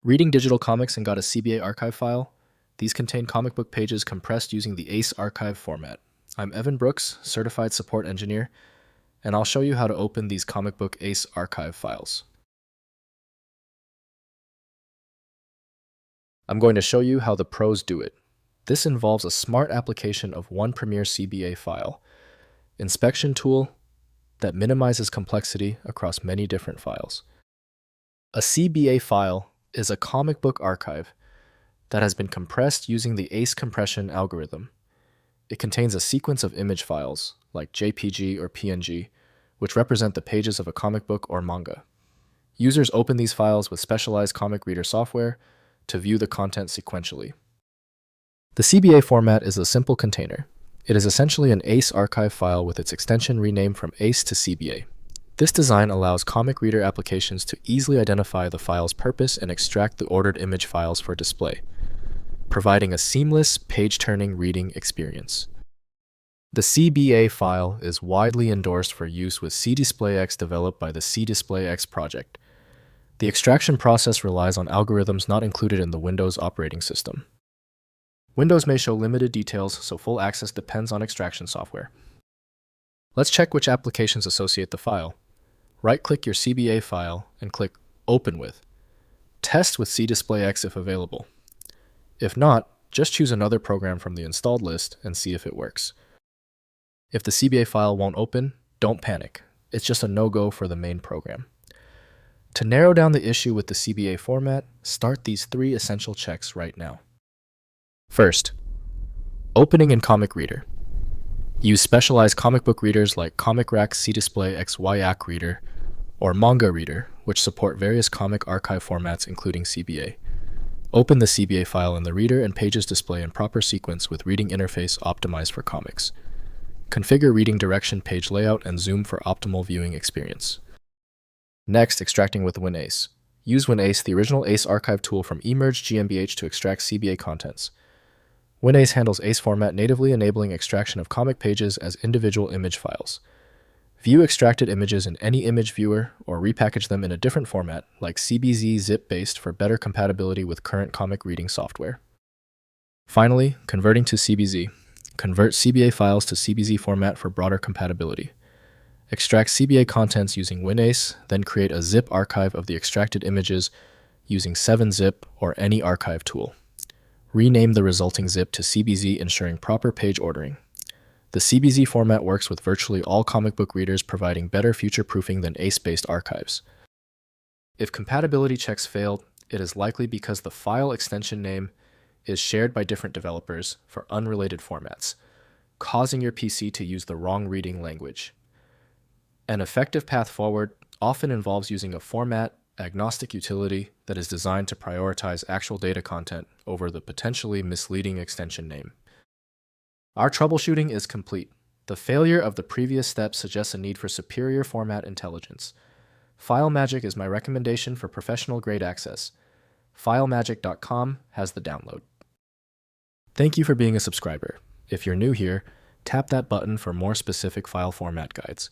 Reading digital comics and got a CBA archive file? These contain comic book pages compressed using the ACE archive format. I'm Evan Brooks, Certified Support Engineer, and I'll show you how to open these comic book ACE archive files. I'm going to show you how the pros do it. This involves a smart application of one Premier CBA file inspection tool that minimizes complexity across many different files. A CBA file is a comic book archive that has been compressed using the ACE compression algorithm. It contains a sequence of image files, like JPG or PNG, which represent the pages of a comic book or manga. Users open these files with specialized comic reader software to view the content sequentially. The CBA format is a simple container. It is essentially an ACE archive file with its extension renamed from ACE to CBA. This design allows comic reader applications to easily identify the file's purpose and extract the ordered image files for display, providing a seamless page-turning reading experience. The CBA file is widely endorsed for use with CDisplayX developed by the CDisplayX project. The extraction process relies on algorithms not included in the Windows operating system. Windows may show limited details, so full access depends on extraction software. Let's check which applications associate the file. Right-click your CBA file and click Open With. Test with CDisplayX if available. If not, just choose another program from the installed list and see if it works. If the CBA file won't open, don't panic. It's just a no-go for the main program. To narrow down the issue with the CBA format, start these 3 essential checks right now. First, opening in Comic Reader. Use specialized comic book readers like Comic Rack CDisplayX YAC Reader or Manga Reader, which support various comic archive formats including CBA. Open the CBA file in the reader and pages display in proper sequence with reading interface optimized for comics. Configure reading direction page layout and zoom for optimal viewing experience. Next, extracting with WinACE. Use WinACE, the original ACE archive tool from eMerge GmbH to extract CBA contents. WinACE handles ACE format natively, enabling extraction of comic pages as individual image files. View extracted images in any image viewer or repackage them in a different format, like CBZ zip-based for better compatibility with current comic reading software. Finally, converting to CBZ. Convert CBA files to CBZ format for broader compatibility. Extract CBA contents using WinACE, then create a zip archive of the extracted images using 7-zip or any archive tool. Rename the resulting zip to CBZ, ensuring proper page ordering. The CBZ format works with virtually all comic book readers, providing better future-proofing than ACE-based archives. If compatibility checks failed, it is likely because the file extension name is shared by different developers for unrelated formats, causing your PC to use the wrong reading language. An effective path forward often involves using a format-agnostic utility that is designed to prioritize actual data content over the potentially misleading extension name. Our troubleshooting is complete. The failure of the previous step suggests a need for superior format intelligence. FileMagick is my recommendation for professional-grade access. FileMagick.com has the download. Thank you for being a subscriber. If you're new here, tap that button for more specific file format guides.